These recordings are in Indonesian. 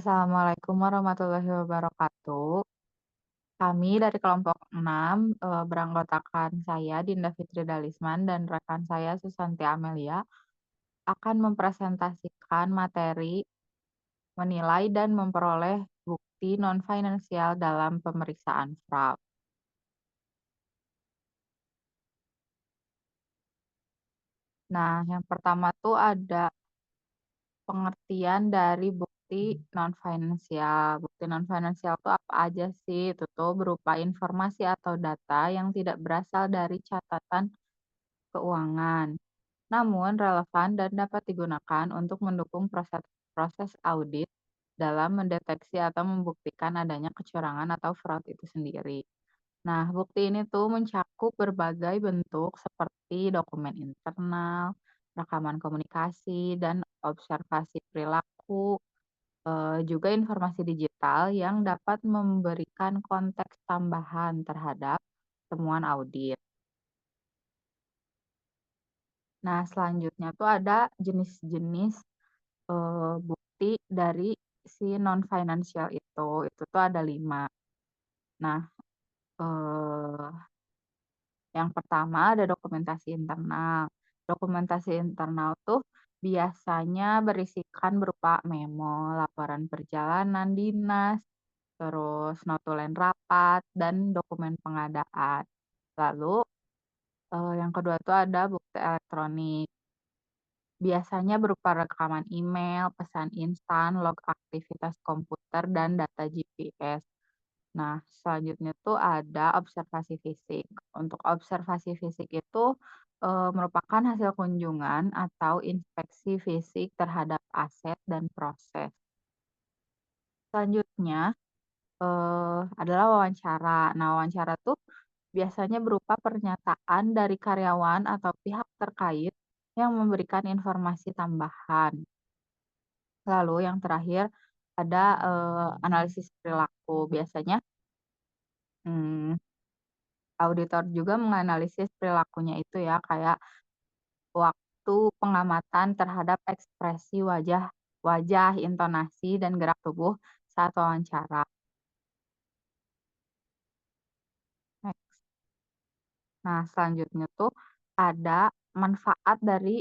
Assalamualaikum warahmatullahi wabarakatuh. Kami dari kelompok 6, beranggotakan saya Dinda Fitri Dalisman dan rekan saya Susanti Amelia akan mempresentasikan materi menilai dan memperoleh bukti non-finansial dalam pemeriksaan fraud. Nah, yang pertama tuh ada pengertian dari bukti non-finansial. Bukti non-finansial itu apa aja sih? Itu tuh berupa informasi atau data yang tidak berasal dari catatan keuangan, namun relevan dan dapat digunakan untuk mendukung proses proses audit dalam mendeteksi atau membuktikan adanya kecurangan atau fraud itu sendiri. Nah, bukti ini tuh mencakup berbagai bentuk seperti dokumen internal, rekaman komunikasi, dan observasi perilaku, juga informasi digital yang dapat memberikan konteks tambahan terhadap temuan audit. Nah, selanjutnya tuh ada jenis-jenis, bukti dari si non finansial itu tuh ada 5. Nah, eee yang pertama ada dokumentasi internal. Dokumentasi internal tuh biasanya berisikan berupa memo, laporan perjalanan dinas, terus notulen rapat, dan dokumen pengadaan. Lalu, yang kedua tuh ada bukti elektronik. Biasanya berupa rekaman email, pesan instan, log aktivitas komputer, dan data GPS. Nah, selanjutnya tuh ada observasi fisik. Untuk observasi fisik itu, merupakan hasil kunjungan atau inspeksi fisik terhadap aset dan proses. Selanjutnya, adalah wawancara. Nah, wawancara tuh biasanya berupa pernyataan dari karyawan atau pihak terkait yang memberikan informasi tambahan. Lalu yang terakhir ada, analisis perilaku. Biasanya, mmm auditor juga menganalisis perilakunya itu ya, kayak waktu pengamatan terhadap ekspresi wajah wajah, intonasi, dan gerak tubuh saat wawancara. Next. Nah, selanjutnya tuh ada manfaat dari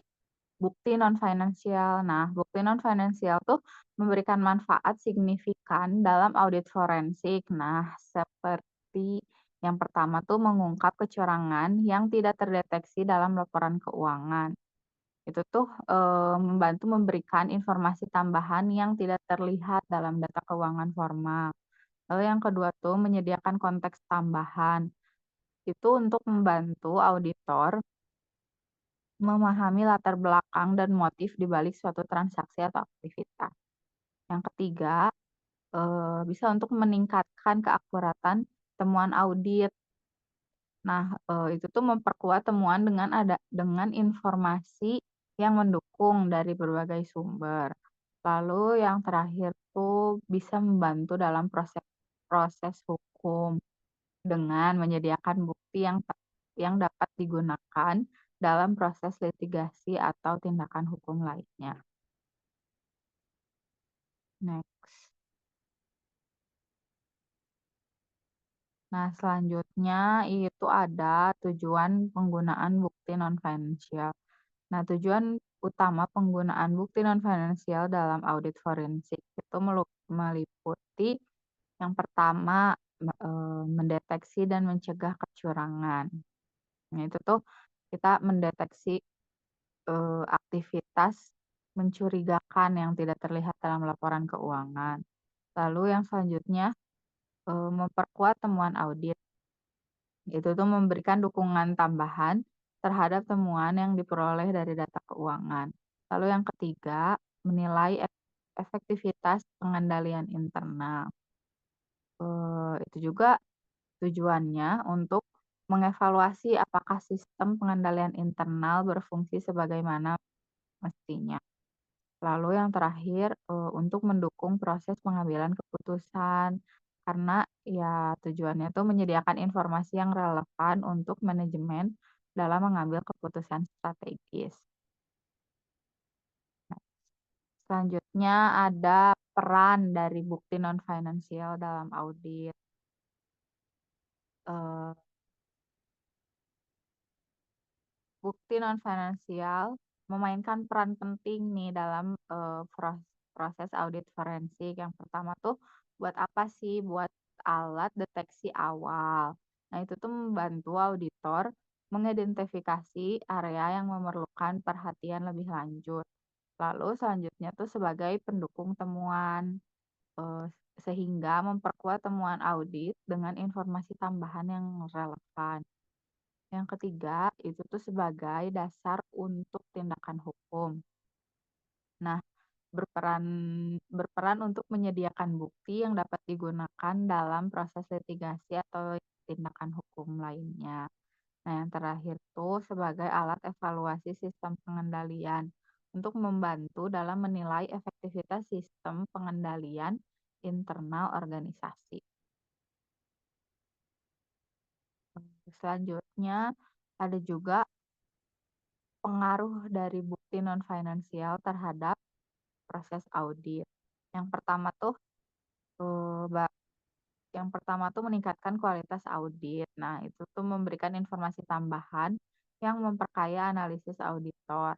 bukti non-finansial. Nah, bukti non-finansial tuh memberikan manfaat signifikan dalam audit forensik. Nah, seperti yang pertama tuh mengungkap kecurangan yang tidak terdeteksi dalam laporan keuangan. Itu tuh, membantu memberikan informasi tambahan yang tidak terlihat dalam data keuangan formal. Lalu yang kedua tuh menyediakan konteks tambahan. Itu untuk membantu auditor memahami latar belakang dan motif di balik suatu transaksi atau aktivitas. Yang ketiga, bisa untuk meningkatkan keakuratan temuan audit. Nah, itu tuh memperkuat temuan dengan informasi yang mendukung dari berbagai sumber. Lalu yang terakhir tuh bisa membantu dalam proses proses hukum dengan menyediakan bukti yang dapat digunakan dalam proses litigasi atau tindakan hukum lainnya. Next. Nah, selanjutnya itu ada tujuan penggunaan bukti non-finansial. Nah, tujuan utama penggunaan bukti non-finansial dalam audit forensik itu meliputi yang pertama, mendeteksi dan mencegah kecurangan. Nah, itu tuh kita mendeteksi, aktivitas mencurigakan yang tidak terlihat dalam laporan keuangan. Lalu yang selanjutnya, memperkuat temuan audit. Itu tuh memberikan dukungan tambahan terhadap temuan yang diperoleh dari data keuangan. Lalu yang ketiga, menilai efektivitas pengendalian internal. Itu juga tujuannya untuk mengevaluasi apakah sistem pengendalian internal berfungsi sebagaimana mestinya. Lalu yang terakhir, untuk mendukung proses pengambilan keputusan, karena ya tujuannya tuh menyediakan informasi yang relevan untuk manajemen dalam mengambil keputusan strategis. Selanjutnya ada peran dari bukti non finansial dalam audit. Eee, Bukti non finansial memainkan peran penting nih dalam, proses audit forensik. Yang pertama tuh buat apa sih? Buat alat deteksi awal. Nah, itu tuh membantu auditor mengidentifikasi area yang memerlukan perhatian lebih lanjut. Lalu selanjutnya tuh sebagai pendukung temuan, eee, sehingga memperkuat temuan audit dengan informasi tambahan yang relevan. Yang ketiga, itu tuh sebagai dasar untuk tindakan hukum. Nah, berperan berperan untuk menyediakan bukti yang dapat digunakan dalam proses litigasi atau tindakan hukum lainnya. Nah, yang terakhir tuh sebagai alat evaluasi sistem pengendalian untuk membantu dalam menilai efektivitas sistem pengendalian internal organisasi. Selanjutnya, ada juga pengaruh dari bukti non finansial terhadap proses audit. Yang pertama tuh, eee, ba yang pertama tuh meningkatkan kualitas audit. Nah, itu tuh memberikan informasi tambahan yang memperkaya analisis auditor.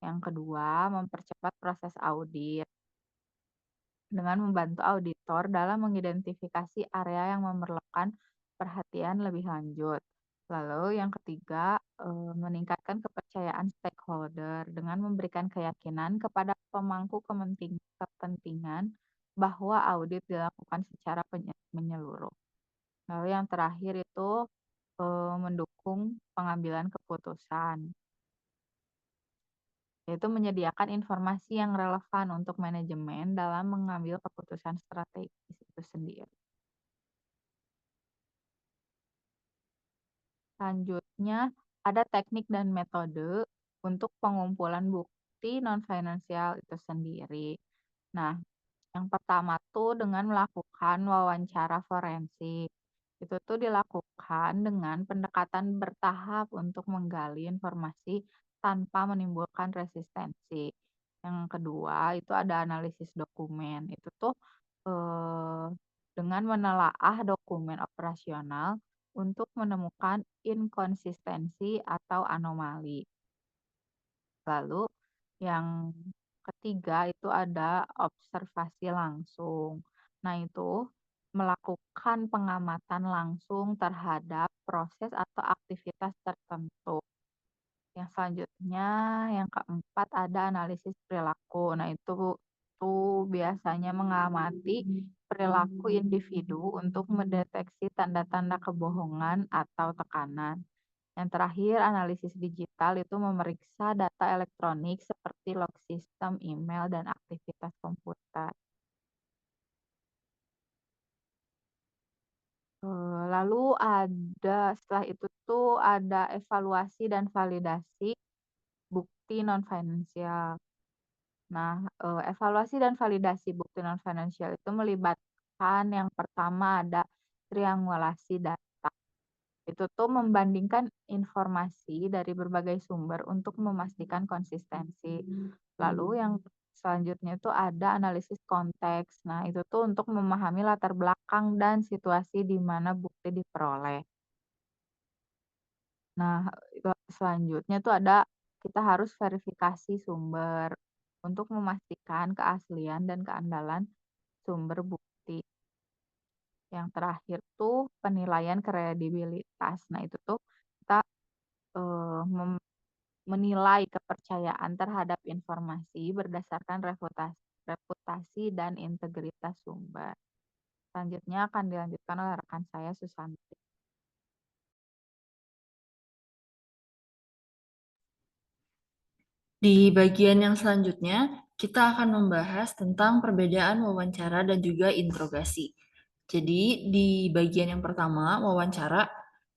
Yang kedua, mempercepat proses audit dengan membantu auditor dalam mengidentifikasi area yang memerlukan perhatian lebih lanjut. Lalu yang ketiga, meningkatkan kepercayaan stakeholder dengan memberikan keyakinan kepada pemangku kepentingan bahwa audit dilakukan secara menyeluruh. Lalu yang terakhir itu, mendukung pengambilan keputusan, yaitu menyediakan informasi yang relevan untuk manajemen dalam mengambil keputusan strategis itu sendiri. Selanjutnya, ada teknik dan metode untuk pengumpulan bukti non finansial itu sendiri. Nah, yang pertama tuh dengan melakukan wawancara forensik. Itu tuh dilakukan dengan pendekatan bertahap untuk menggali informasi tanpa menimbulkan resistensi. Yang kedua itu ada analisis dokumen. Itu tuh eh, dengan menelaah dokumen operasional untuk menemukan inkonsistensi atau anomali. Lalu yang ketiga itu ada observasi langsung. Nah, itu melakukan pengamatan langsung terhadap proses atau aktivitas tertentu. Yang selanjutnya, yang keempat ada analisis perilaku. Nah, itu biasanya mengamati perilaku individu untuk mendeteksi tanda-tanda kebohongan atau tekanan. Yang terakhir, analisis digital itu memeriksa data elektronik seperti log sistem, email, dan aktivitas komputer. Lalu setelah itu tuh ada evaluasi dan validasi bukti non finansial. Nah, evaluasi dan validasi bukti non finansial itu melibatkan yang pertama ada triangulasi data. Itu tuh membandingkan informasi dari berbagai sumber untuk memastikan konsistensi. Lalu yang selanjutnya itu ada analisis konteks. Nah, itu tuh untuk memahami latar belakang dan situasi di mana bukti diperoleh. Nah, selanjutnya tuh ada kita harus verifikasi sumber untuk memastikan keaslian dan keandalan sumber bukti. Yang terakhir tuh penilaian kredibilitas. Nah, itu tuh kita eh, mem- menilai kepercayaan terhadap informasi berdasarkan reputasi dan integritas sumber. Selanjutnya akan dilanjutkan oleh rekan saya Susanti. Di bagian yang selanjutnya, kita akan membahas tentang perbedaan wawancara dan juga interogasi. Jadi, di bagian yang pertama, wawancara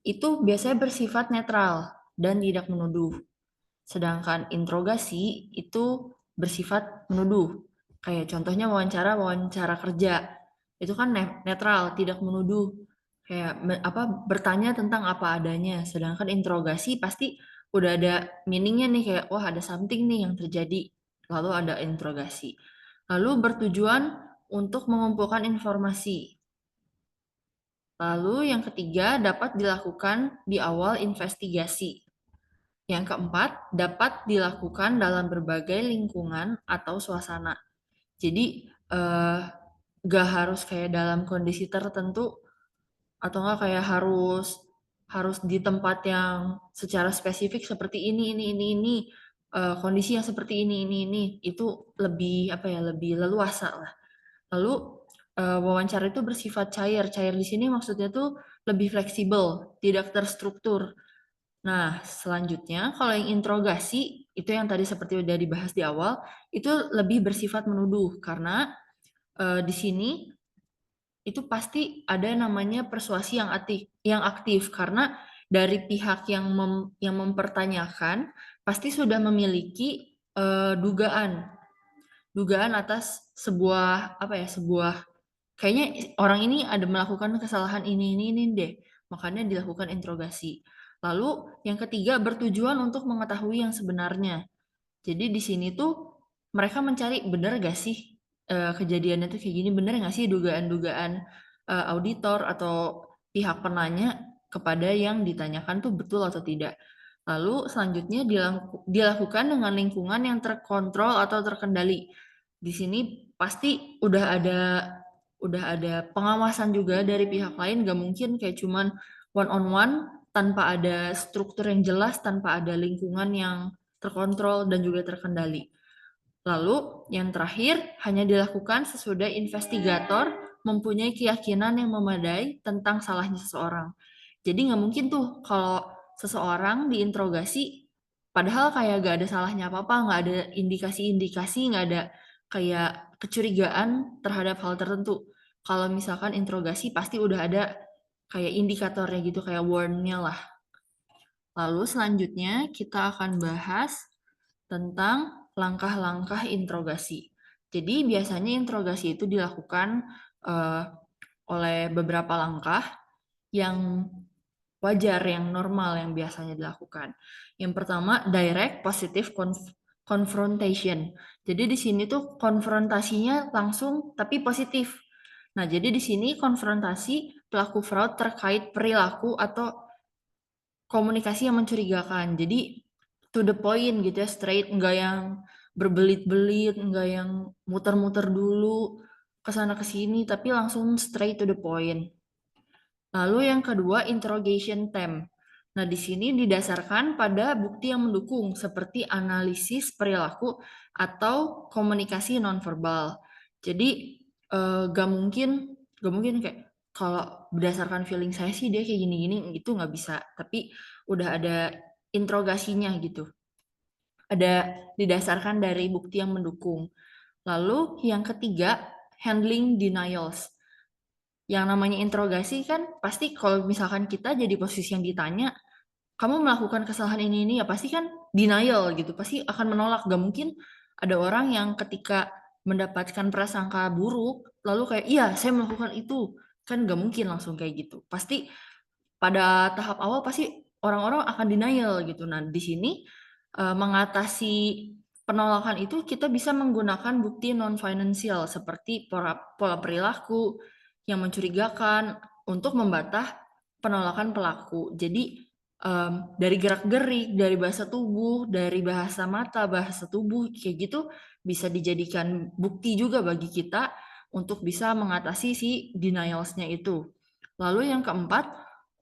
itu biasanya bersifat netral dan tidak menuduh. Sedangkan interogasi itu bersifat menuduh. Kayak contohnya wawancara kerja. Itu kan netral, tidak menuduh. Kayak bertanya tentang apa adanya. Sedangkan interogasi pasti udah ada meaningnya nih kayak wah ada something nih yang terjadi. lalu ada interogasi. Lalu bertujuan untuk mengumpulkan informasi. Lalu yang ketiga dapat dilakukan di awal investigasi. Yang keempat, dapat dilakukan dalam berbagai lingkungan atau suasana. Jadi, nggak harus kayak dalam kondisi tertentu, atau nggak kayak harus di tempat yang secara spesifik seperti ini, kondisi yang seperti ini. Itu lebih, apa ya, lebih leluasa lah. Lalu, wawancara itu bersifat cair. Cair di sini maksudnya tuh lebih fleksibel, tidak terstruktur. Nah, selanjutnya kalau yang interogasi, itu yang tadi seperti udah dibahas di awal, itu lebih bersifat menuduh karena di sini itu pasti ada namanya persuasi yang aktif karena dari pihak yang mempertanyakan pasti sudah memiliki dugaan atas sebuah apa ya sebuah kayaknya orang ini ada melakukan kesalahan ini deh, makanya dilakukan interogasi. Lalu yang ketiga bertujuan untuk mengetahui yang sebenarnya. Jadi di sini tuh mereka mencari benar gak sih kejadiannya tuh kayak gini, benar gak sih dugaan-dugaan auditor atau pihak penanya kepada yang ditanyakan tuh betul atau tidak. Lalu selanjutnya dilakukan dengan lingkungan yang terkontrol atau terkendali. Di sini pasti udah ada pengawasan juga dari pihak lain, gak mungkin kayak cuman one on one tanpa ada struktur yang jelas, tanpa ada lingkungan yang terkontrol dan juga terkendali. Lalu yang terakhir hanya dilakukan sesudah investigator mempunyai keyakinan yang memadai tentang salahnya seseorang. Jadi nggak mungkin tuh kalau seseorang diinterogasi padahal kayak gak ada salahnya apa-apa, nggak ada indikasi-indikasi, nggak ada kayak kecurigaan terhadap hal tertentu. Kalau misalkan interogasi pasti udah ada kayak indikatornya gitu, kayak warn-nya lah. Lalu selanjutnya kita akan bahas tentang langkah-langkah interogasi. Jadi biasanya interogasi itu dilakukan oleh beberapa langkah yang wajar, yang normal, yang biasanya dilakukan. Yang pertama, direct positive confrontation. Jadi di sini tuh konfrontasinya langsung tapi positif. Nah, jadi di sini konfrontasi pelaku fraud terkait perilaku atau komunikasi yang mencurigakan. Jadi to the point gitu ya, straight, enggak yang berbelit-belit, enggak yang muter-muter dulu ke sana ke sini, tapi langsung straight to the point. Lalu yang kedua, interrogation time. Nah, di sini didasarkan pada bukti yang mendukung seperti analisis perilaku atau komunikasi nonverbal. Jadi gak mungkin kayak kalau berdasarkan feeling saya sih dia kayak gini-gini, itu nggak bisa. Tapi udah ada interogasinya gitu. Ada didasarkan dari bukti yang mendukung. Lalu yang ketiga, handling denials. Yang namanya interogasi kan pasti kalau misalkan kita jadi posisi yang ditanya, kamu melakukan kesalahan ini ya pasti kan denial gitu, pasti akan menolak. Gak mungkin ada orang yang ketika mendapatkan prasangka buruk, lalu kayak, iya saya melakukan itu. Kan gak mungkin langsung kayak gitu. Pasti pada tahap awal pasti orang-orang akan denial gitu. Nah di sini mengatasi penolakan itu kita bisa menggunakan bukti non-financial seperti pola perilaku yang mencurigakan untuk membantah penolakan pelaku. Jadi dari gerak-gerik, dari bahasa tubuh, dari bahasa mata, bahasa tubuh kayak gitu bisa dijadikan bukti juga bagi kita untuk bisa mengatasi si denials-nya itu. Lalu yang keempat,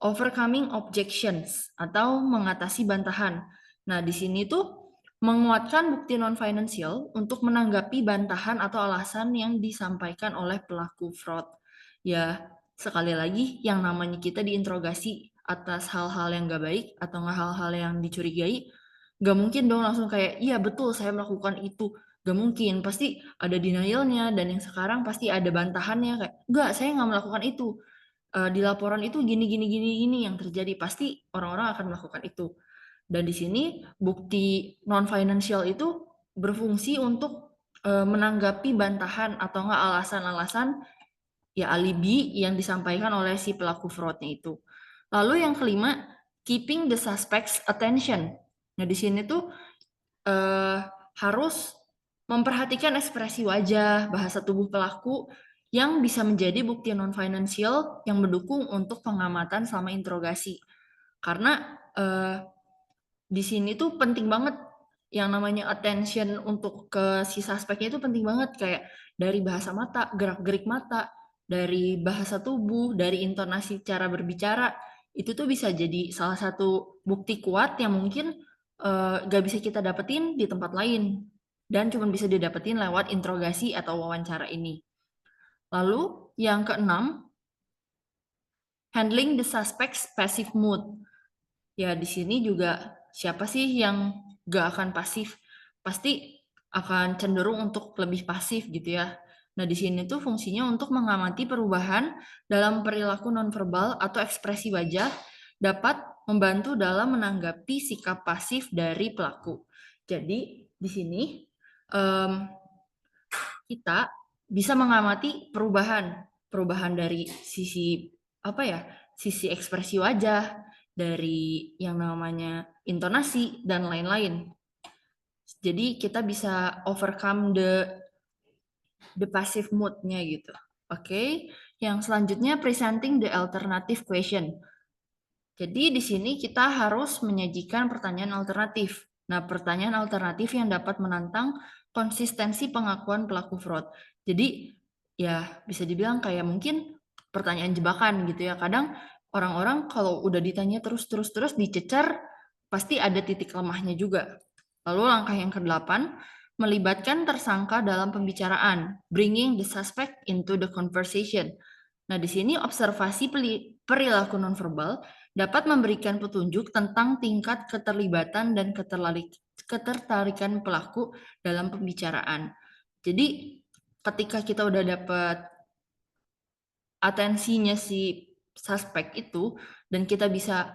overcoming objections atau mengatasi bantahan. Nah, di sini tuh menguatkan bukti non-financial untuk menanggapi bantahan atau alasan yang disampaikan oleh pelaku fraud. Ya, sekali lagi yang namanya kita diinterogasi atas hal-hal yang gak baik atau nggak hal-hal yang dicurigai, gak mungkin dong langsung kayak, iya betul saya melakukan itu. Gak mungkin, pasti ada denialnya dan yang sekarang pasti ada bantahannya kayak, enggak saya nggak melakukan itu. Di laporan itu gini yang terjadi, pasti orang-orang akan melakukan itu. Dan di sini bukti non-financial itu berfungsi untuk menanggapi bantahan atau enggak alasan-alasan ya alibi yang disampaikan oleh si pelaku fraudnya itu. Lalu yang kelima, keeping the suspect's attention. Nah di sini tuh harus memperhatikan ekspresi wajah, bahasa tubuh pelaku yang bisa menjadi bukti non-finansial yang mendukung untuk pengamatan selama interogasi. Karena di sini tuh penting banget yang namanya attention untuk ke si suspeknya itu penting banget, kayak dari bahasa mata, gerak-gerik mata, dari bahasa tubuh, dari intonasi cara berbicara, itu tuh bisa jadi salah satu bukti kuat yang mungkin gak bisa kita dapetin di tempat lain dan cuma bisa didapetin lewat interogasi atau wawancara ini. Lalu yang keenam, handling the suspect's passive mood. Ya, di sini juga siapa sih yang gak akan pasif? Pasti akan cenderung untuk lebih pasif gitu ya. Nah, di sini tuh fungsinya untuk mengamati perubahan dalam perilaku nonverbal atau ekspresi wajah dapat membantu dalam menanggapi sikap pasif dari pelaku. Jadi, di sini kita bisa mengamati perubahan dari sisi sisi ekspresi wajah, dari yang namanya intonasi dan lain-lain. Jadi kita bisa overcome the passive mood-nya gitu. Oke. Yang selanjutnya presenting the alternative question. Jadi di sini kita harus menyajikan pertanyaan alternatif. Nah, pertanyaan alternatif yang dapat menantang konsistensi pengakuan pelaku fraud. Jadi ya bisa dibilang kayak mungkin pertanyaan jebakan gitu ya. Kadang orang-orang kalau udah ditanya terus dicecar, pasti ada titik lemahnya juga. Lalu langkah yang ke-8, melibatkan tersangka dalam pembicaraan, bringing the suspect into the conversation. Nah, di sini observasi perilaku nonverbal dapat memberikan petunjuk tentang tingkat keterlibatan dan ketertarikan pelaku dalam pembicaraan. Jadi, ketika kita udah dapat atensinya si suspek itu, dan kita bisa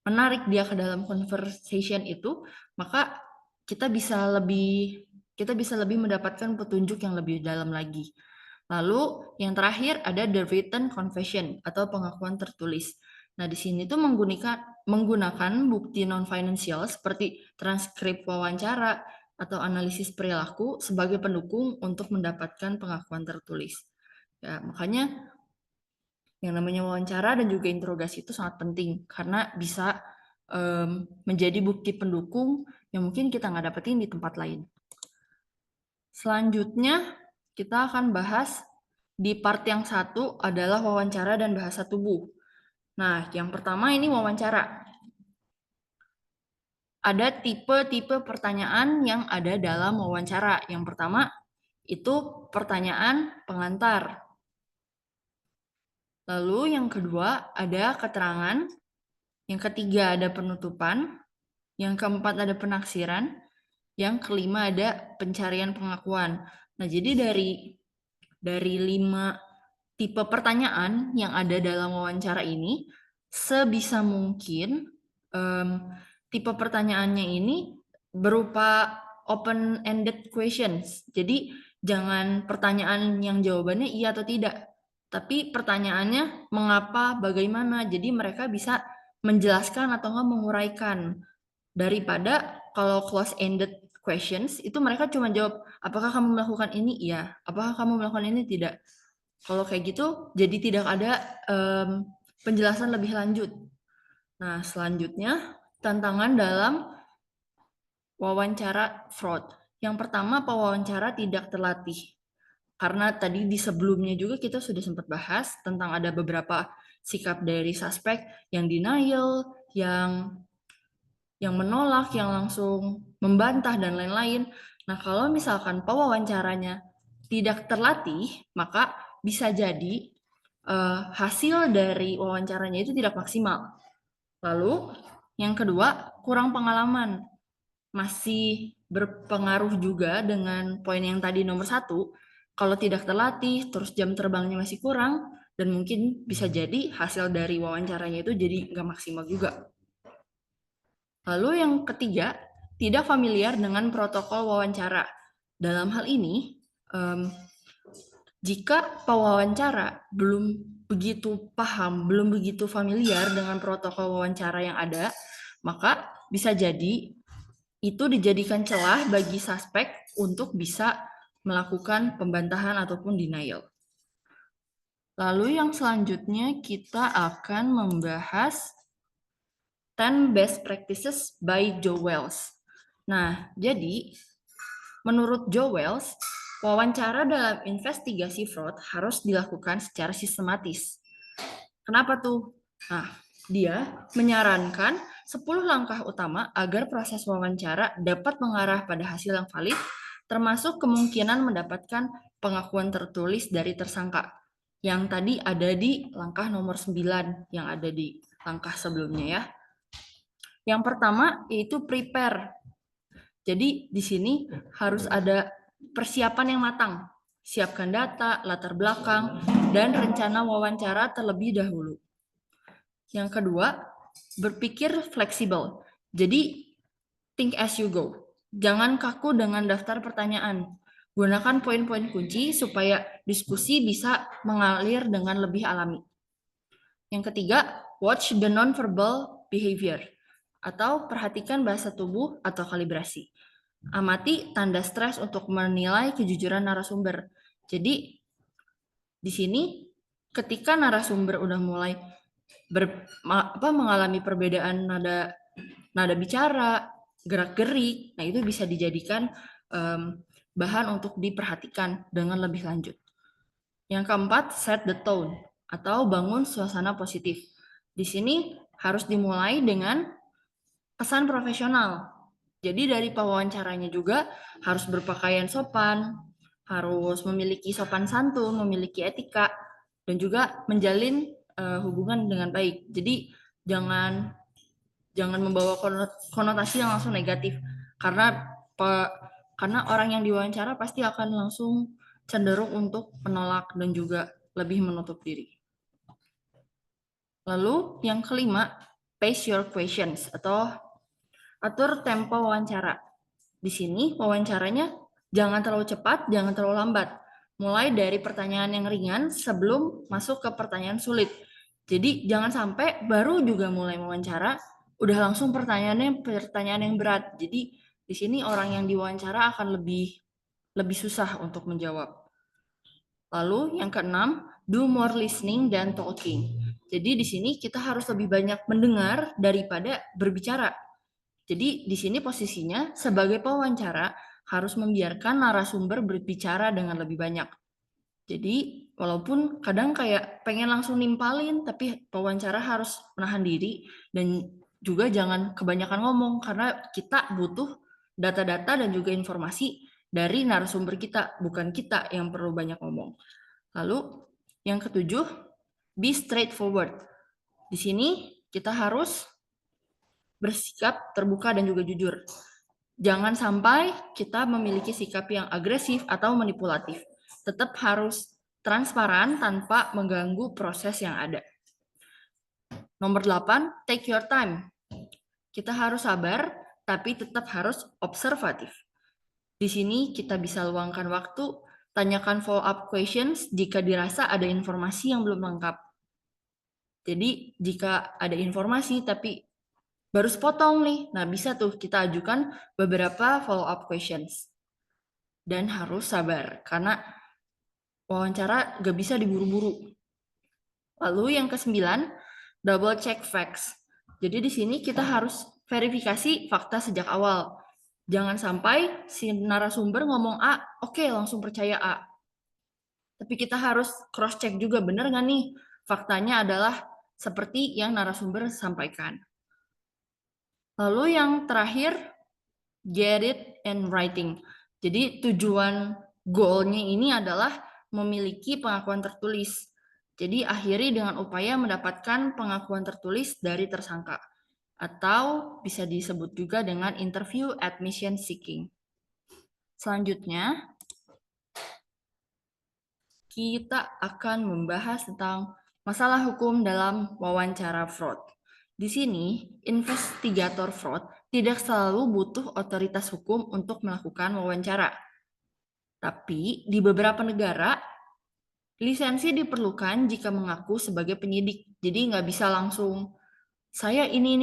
menarik dia ke dalam conversation itu, maka kita bisa lebih mendapatkan petunjuk yang lebih dalam lagi. Lalu yang terakhir ada the written confession atau pengakuan tertulis. Nah, di sini tuh menggunakan bukti non-financial seperti transkrip wawancara atau analisis perilaku sebagai pendukung untuk mendapatkan pengakuan tertulis. Ya, makanya yang namanya wawancara dan juga interogasi itu sangat penting karena bisa menjadi bukti pendukung yang mungkin kita nggak dapetin di tempat lain. Selanjutnya, kita akan bahas di part yang satu adalah wawancara dan bahasa tubuh. Nah, yang pertama ini wawancara. Ada tipe-tipe pertanyaan yang ada dalam wawancara. Yang pertama, itu pertanyaan pengantar. Lalu yang kedua, ada keterangan. Yang ketiga, ada penutupan. Yang keempat, ada penaksiran. Yang kelima, ada pencarian pengakuan. Nah, jadi dari 5 tipe pertanyaan yang ada dalam wawancara ini, sebisa mungkin tipe pertanyaannya ini berupa open-ended questions. Jadi jangan pertanyaan yang jawabannya iya atau tidak, tapi pertanyaannya mengapa, bagaimana. Jadi mereka bisa menjelaskan atau nggak menguraikan. Daripada kalau close-ended questions, itu mereka cuma jawab, apakah kamu melakukan ini? Iya. Apakah kamu melakukan ini? Tidak. Kalau kayak gitu, jadi tidak ada penjelasan lebih lanjut. Nah, selanjutnya, tantangan dalam wawancara fraud. Yang pertama, pewawancara tidak terlatih. Karena tadi di sebelumnya juga kita sudah sempat bahas tentang ada beberapa sikap dari suspek yang denial, yang menolak, yang langsung membantah, dan lain-lain. Nah, kalau misalkan pewawancaranya tidak terlatih, maka bisa jadi hasil dari wawancaranya itu tidak maksimal. Lalu, yang kedua, kurang pengalaman. Masih berpengaruh juga dengan poin yang tadi nomor 1. Kalau tidak terlatih, terus jam terbangnya masih kurang, dan mungkin bisa jadi hasil dari wawancaranya itu jadi nggak maksimal juga. Lalu yang ketiga, tidak familiar dengan protokol wawancara. Dalam hal ini, jika pewawancara belum begitu paham, belum begitu familiar dengan protokol wawancara yang ada, maka bisa jadi itu dijadikan celah bagi suspek untuk bisa melakukan pembantahan ataupun denial. Lalu yang selanjutnya kita akan membahas 10 Best Practices by Joe Wells. Nah, jadi menurut Joe Wells, wawancara dalam investigasi fraud harus dilakukan secara sistematis. Kenapa tuh? Nah, dia menyarankan 10 langkah utama agar proses wawancara dapat mengarah pada hasil yang valid, termasuk kemungkinan mendapatkan pengakuan tertulis dari tersangka. Yang tadi ada di langkah nomor 9 yang ada di langkah sebelumnya ya. Yang pertama yaitu prepare. Jadi di sini harus ada persiapan yang matang. Siapkan data, latar belakang, dan rencana wawancara terlebih dahulu. Yang kedua, berpikir fleksibel. Jadi, think as you go. Jangan kaku dengan daftar pertanyaan. Gunakan poin-poin kunci supaya diskusi bisa mengalir dengan lebih alami. Yang ketiga, watch the non-verbal behavior atau perhatikan bahasa tubuh atau kalibrasi. Amati tanda stres untuk menilai kejujuran narasumber. Jadi, di sini ketika narasumber udah mulai mengalami perbedaan nada bicara, gerak-gerik, nah itu bisa dijadikan bahan untuk diperhatikan dengan lebih lanjut. Yang keempat, set the tone atau bangun suasana positif. Di sini harus dimulai dengan pesan profesional. Jadi dari pewawancaranya juga harus berpakaian sopan, harus memiliki sopan santun, memiliki etika, dan juga menjalin hubungan dengan baik. Jadi jangan membawa konotasi yang langsung negatif, karena orang yang diwawancara pasti akan langsung cenderung untuk menolak dan juga lebih menutup diri. Lalu yang kelima, pace your questions atau atur tempo wawancara. Di sini wawancaranya jangan terlalu cepat, jangan terlalu lambat. Mulai dari pertanyaan yang ringan sebelum masuk ke pertanyaan sulit. Jadi jangan sampai baru juga mulai wawancara, udah langsung pertanyaan yang berat. Jadi di sini orang yang diwawancara akan lebih susah untuk menjawab. Lalu yang keenam, do more listening than talking. Jadi di sini kita harus lebih banyak mendengar daripada berbicara. Jadi di sini posisinya sebagai pewawancara harus membiarkan narasumber berbicara dengan lebih banyak. Jadi walaupun kadang kayak pengen langsung nimpalin, tapi pewawancara harus menahan diri dan juga jangan kebanyakan ngomong karena kita butuh data-data dan juga informasi dari narasumber kita, bukan kita yang perlu banyak ngomong. Lalu yang ketujuh, be straightforward. Di sini kita harus bersikap terbuka dan juga jujur. Jangan sampai kita memiliki sikap yang agresif atau manipulatif. Tetap harus transparan tanpa mengganggu proses yang ada. Nomor 8, take your time. Kita harus sabar, tapi tetap harus observatif. Di sini kita bisa luangkan waktu, tanyakan follow-up questions jika dirasa ada informasi yang belum lengkap. Jadi, jika ada informasi tapi baru sepotong nih. Nah, bisa tuh kita ajukan beberapa follow-up questions. Dan harus sabar, karena wawancara gak bisa diburu-buru. Lalu yang ke-9, double check facts. Jadi di sini kita harus verifikasi fakta sejak awal. Jangan sampai si narasumber ngomong A, oke, langsung percaya A. Tapi kita harus cross-check juga, benar nggak nih faktanya adalah seperti yang narasumber sampaikan. Lalu yang terakhir, get it in writing. Jadi tujuan goalnya ini adalah memiliki pengakuan tertulis. Jadi akhiri dengan upaya mendapatkan pengakuan tertulis dari tersangka. Atau bisa disebut juga dengan interview admission seeking. Selanjutnya, kita akan membahas tentang masalah hukum dalam wawancara fraud. Di sini, investigator fraud tidak selalu butuh otoritas hukum untuk melakukan wawancara. Tapi di beberapa negara, lisensi diperlukan jika mengaku sebagai penyidik. Jadi nggak bisa langsung saya ini,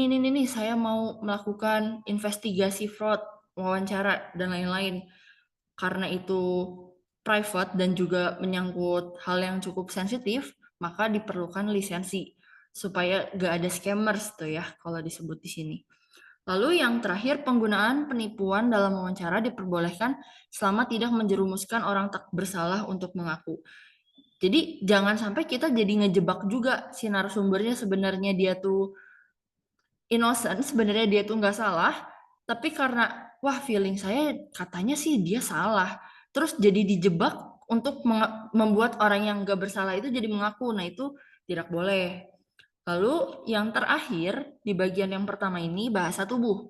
saya mau melakukan investigasi fraud, wawancara, dan lain-lain. Karena itu private dan juga menyangkut hal yang cukup sensitif, maka diperlukan lisensi supaya nggak ada scammers tuh ya kalau disebut di sini. Lalu yang terakhir, penggunaan penipuan dalam wawancara diperbolehkan selama tidak menjerumuskan orang tak bersalah untuk mengaku. Jadi jangan sampai kita jadi ngejebak juga si narasumbernya, sebenarnya dia tuh innocent, sebenarnya dia tuh nggak salah, tapi karena wah feeling saya katanya sih dia salah, terus jadi dijebak untuk membuat orang yang nggak bersalah itu jadi mengaku. Nah itu tidak boleh. Lalu yang terakhir di bagian yang pertama ini, bahasa tubuh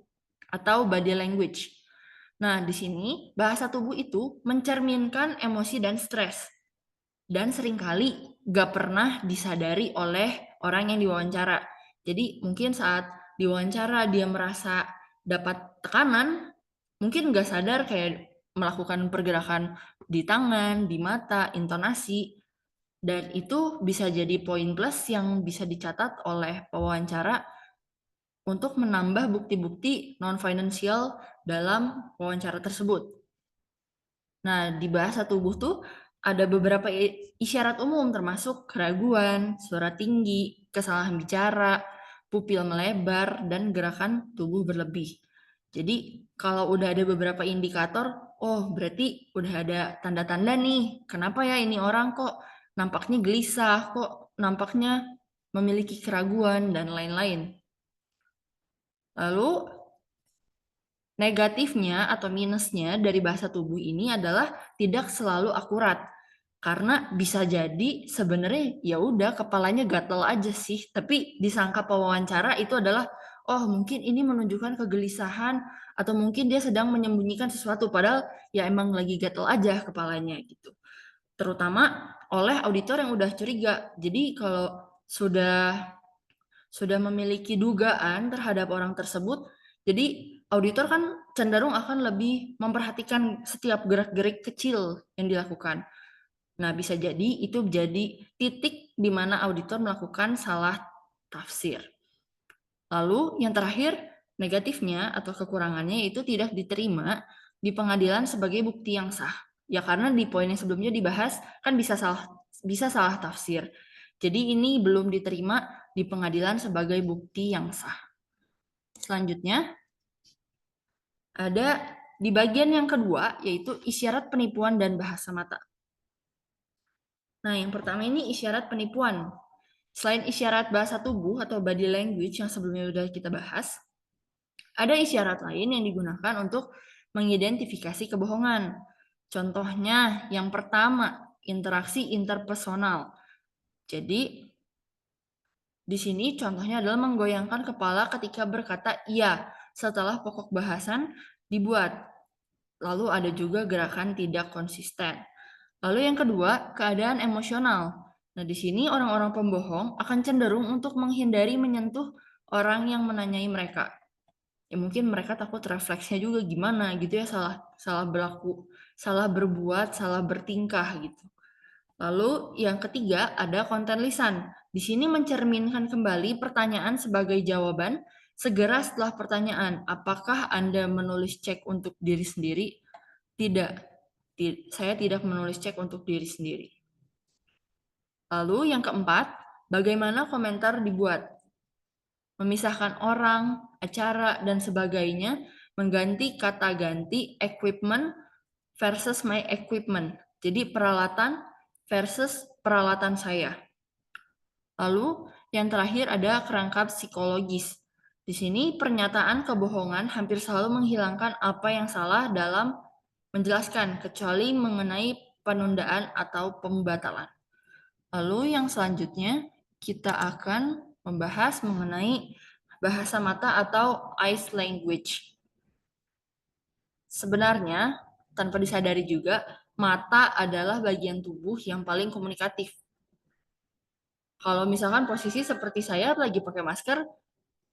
atau body language. Nah di sini bahasa tubuh itu mencerminkan emosi dan stres, dan seringkali gak pernah disadari oleh orang yang diwawancara. Jadi mungkin saat diwawancara dia merasa dapat tekanan, mungkin gak sadar kayak melakukan pergerakan di tangan, di mata, intonasi, dan itu bisa jadi poin plus yang bisa dicatat oleh pewawancara untuk menambah bukti-bukti non-financial dalam wawancara tersebut. Nah, di bahasa tubuh tuh ada beberapa isyarat umum termasuk keraguan, suara tinggi, kesalahan bicara, pupil melebar, dan gerakan tubuh berlebih. Jadi, kalau udah ada beberapa indikator, oh berarti udah ada tanda-tanda nih. Kenapa ya ini orang kok nampaknya gelisah, kok nampaknya memiliki keraguan, dan lain-lain. Lalu, negatifnya atau minusnya dari bahasa tubuh ini adalah tidak selalu akurat. Karena bisa jadi sebenarnya ya udah kepalanya gatel aja sih, tapi disangka pewawancara itu adalah oh mungkin ini menunjukkan kegelisahan atau mungkin dia sedang menyembunyikan sesuatu, padahal ya emang lagi gatel aja kepalanya gitu. Terutama oleh auditor yang udah curiga. Jadi kalau sudah memiliki dugaan terhadap orang tersebut, jadi auditor kan cenderung akan lebih memperhatikan setiap gerak-gerik kecil yang dilakukan. Nah, bisa jadi itu jadi titik di mana auditor melakukan salah tafsir. Lalu yang terakhir, negatifnya atau kekurangannya itu tidak diterima di pengadilan sebagai bukti yang sah. Ya karena di poin yang sebelumnya dibahas kan bisa salah tafsir. Jadi ini belum diterima di pengadilan sebagai bukti yang sah. Selanjutnya ada di bagian yang kedua, yaitu isyarat penipuan dan bahasa mata. Nah, yang pertama ini isyarat penipuan. Selain isyarat bahasa tubuh atau body language yang sebelumnya sudah kita bahas, ada isyarat lain yang digunakan untuk mengidentifikasi kebohongan. Contohnya, yang pertama, interaksi interpersonal. Jadi, di sini contohnya adalah menggoyangkan kepala ketika berkata iya setelah pokok bahasan dibuat. Lalu ada juga gerakan tidak konsisten. Lalu yang kedua, keadaan emosional. Nah, di sini orang-orang pembohong akan cenderung untuk menghindari menyentuh orang yang menanyai mereka. Ya mungkin mereka takut refleksnya juga gimana gitu ya, salah berlaku, salah berbuat, salah bertingkah gitu. Lalu yang ketiga ada konten lisan. Di sini mencerminkan kembali pertanyaan sebagai jawaban segera setelah pertanyaan. Apakah Anda menulis cek untuk diri sendiri? Tidak. Saya tidak menulis cek untuk diri sendiri. Lalu yang keempat, bagaimana komentar dibuat? Memisahkan orang, acara, dan sebagainya, mengganti kata ganti equipment versus my equipment. Jadi peralatan versus peralatan saya. Lalu yang terakhir ada kerangka psikologis. Di sini pernyataan kebohongan hampir selalu menghilangkan apa yang salah dalam menjelaskan, kecuali mengenai penundaan atau pembatalan. Lalu yang selanjutnya kita akan membahas mengenai bahasa mata atau eyes language. Sebenarnya, tanpa disadari juga, mata adalah bagian tubuh yang paling komunikatif. Kalau misalkan posisi seperti saya lagi pakai masker,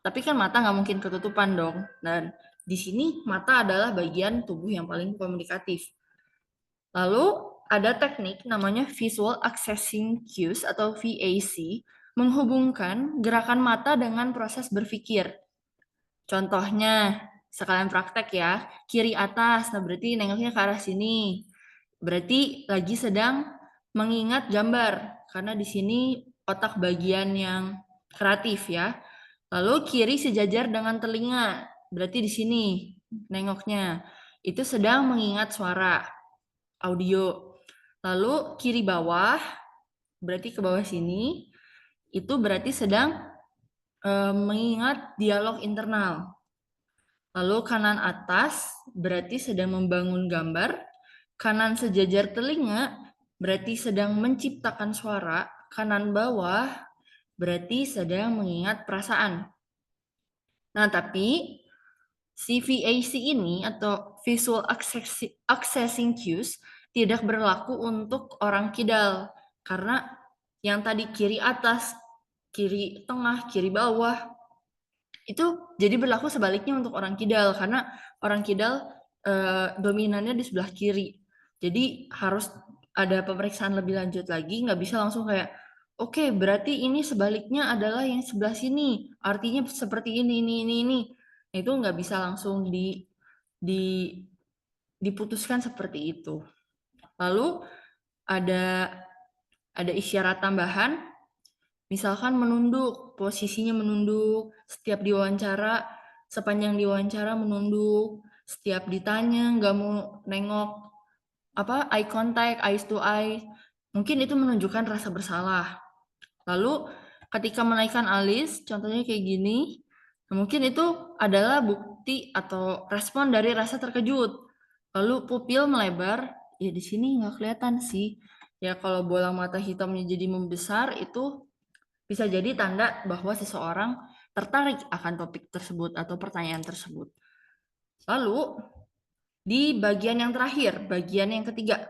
tapi kan mata nggak mungkin ketutupan dong. Dan di sini mata adalah bagian tubuh yang paling komunikatif. Lalu ada teknik namanya Visual Accessing Cues atau VAC menghubungkan gerakan mata dengan proses berpikir. Contohnya, sekalian praktek ya, kiri atas, nah berarti nengoknya ke arah sini. Berarti lagi sedang mengingat gambar, karena di sini otak bagian yang kreatif ya. Lalu kiri sejajar dengan telinga, berarti di sini nengoknya. Itu sedang mengingat suara, audio. Lalu kiri bawah, berarti ke bawah sini, itu berarti sedang mengingat dialog internal. Lalu kanan atas berarti sedang membangun gambar, kanan sejajar telinga berarti sedang menciptakan suara, kanan bawah berarti sedang mengingat perasaan. Nah, tapi CVAC ini atau Visual Accessing Cues tidak berlaku untuk orang kidal karena yang tadi kiri atas, kiri tengah, kiri bawah itu jadi berlaku sebaliknya untuk orang kidal karena orang kidal dominannya di sebelah kiri. Jadi harus ada pemeriksaan lebih lanjut lagi, nggak bisa langsung kayak oke, berarti ini sebaliknya adalah yang sebelah sini, artinya seperti ini. Nah, itu nggak bisa langsung di diputuskan seperti itu. Lalu ada isyarat tambahan, misalkan menunduk, posisinya menunduk, setiap diwawancara, sepanjang diwawancara menunduk, setiap ditanya nggak mau nengok, eye contact, eyes to eye, mungkin itu menunjukkan rasa bersalah. Lalu ketika menaikkan alis, contohnya kayak gini, mungkin itu adalah bukti atau respon dari rasa terkejut. Lalu pupil melebar, ya di sini nggak kelihatan sih. Ya kalau bola mata hitamnya jadi membesar itu bisa jadi tanda bahwa seseorang tertarik akan topik tersebut atau pertanyaan tersebut. Lalu di bagian yang terakhir, bagian yang ketiga,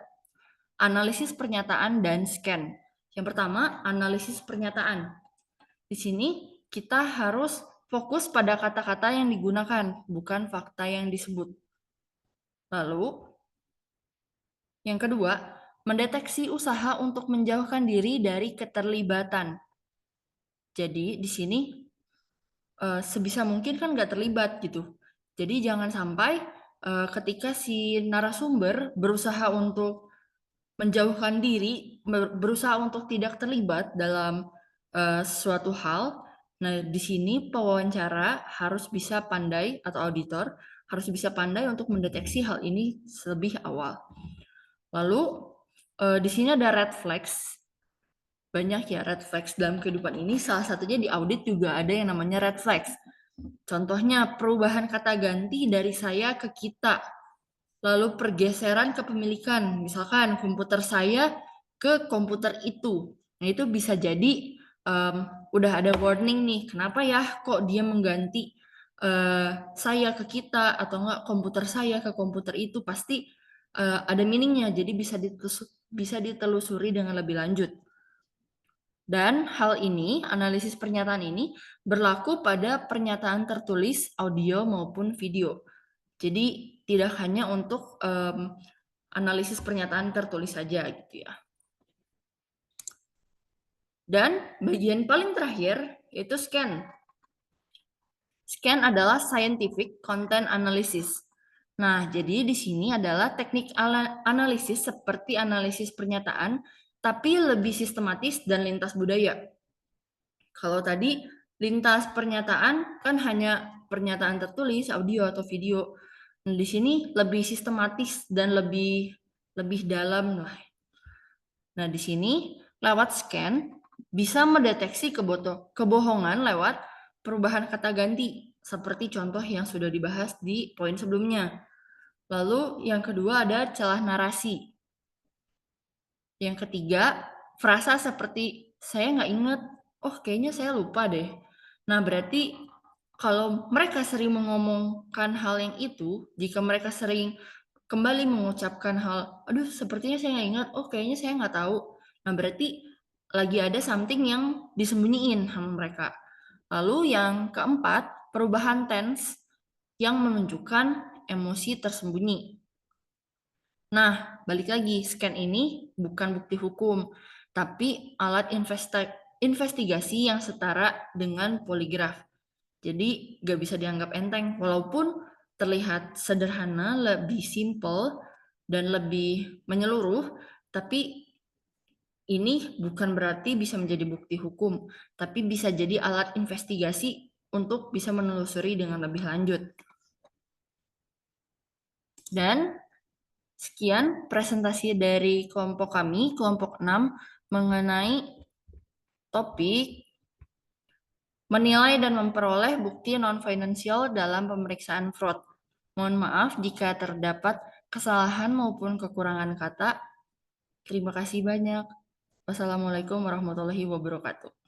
analisis pernyataan dan scan. Yang pertama, analisis pernyataan. Di sini kita harus fokus pada kata-kata yang digunakan, bukan fakta yang disebut. Lalu, yang kedua, mendeteksi usaha untuk menjauhkan diri dari keterlibatan. Jadi, di sini sebisa mungkin kan nggak terlibat gitu. Jadi, jangan sampai ketika si narasumber berusaha untuk menjauhkan diri, berusaha untuk tidak terlibat dalam suatu hal. Nah, di sini pewawancara harus bisa pandai atau auditor harus bisa pandai untuk mendeteksi hal ini lebih awal. Lalu di sini ada red flags. Banyak ya red flags dalam kehidupan ini. Salah satunya di audit juga ada yang namanya red flags. Contohnya perubahan kata ganti dari saya ke kita. Lalu pergeseran kepemilikan, misalkan komputer saya ke komputer itu. Nah, itu bisa jadi udah ada warning nih, kenapa ya kok dia mengganti saya ke kita atau enggak komputer saya ke komputer itu, pasti ada meaningnya, jadi bisa ditelusuri dengan lebih lanjut. Dan hal ini, analisis pernyataan ini berlaku pada pernyataan tertulis, audio maupun video. Jadi tidak hanya untuk analisis pernyataan tertulis saja gitu ya. Dan bagian paling terakhir yaitu scan. Scan adalah scientific content analysis. Nah, jadi di sini adalah teknik analisis seperti analisis pernyataan, tapi lebih sistematis dan lintas budaya. Kalau tadi lintas pernyataan kan hanya pernyataan tertulis, audio atau video. Nah, di sini lebih sistematis dan lebih dalam lah. Nah, di sini lewat scan bisa mendeteksi kebohongan lewat perubahan kata ganti, seperti contoh yang sudah dibahas di poin sebelumnya. Lalu yang kedua ada celah narasi. Yang ketiga, frasa seperti saya nggak ingat, oh kayaknya saya lupa deh. Nah, berarti kalau mereka sering mengomongkan hal yang itu, jika mereka sering kembali mengucapkan hal, aduh sepertinya saya nggak ingat, oh kayaknya saya nggak tahu. Nah, berarti lagi ada something yang disembunyiin sama mereka. Lalu yang keempat, perubahan tense yang menunjukkan emosi tersembunyi. Nah, balik lagi, scan ini bukan bukti hukum, tapi alat investigasi yang setara dengan poligraf. Jadi nggak bisa dianggap enteng, walaupun terlihat sederhana, lebih simple, dan lebih menyeluruh, tapi ini bukan berarti bisa menjadi bukti hukum, tapi bisa jadi alat investigasi untuk bisa menelusuri dengan lebih lanjut. Dan sekian presentasi dari kelompok kami, kelompok 6, mengenai topik menilai dan memperoleh bukti non-finansial dalam pemeriksaan fraud. Mohon maaf jika terdapat kesalahan maupun kekurangan kata. Terima kasih banyak. Wassalamualaikum warahmatullahi wabarakatuh.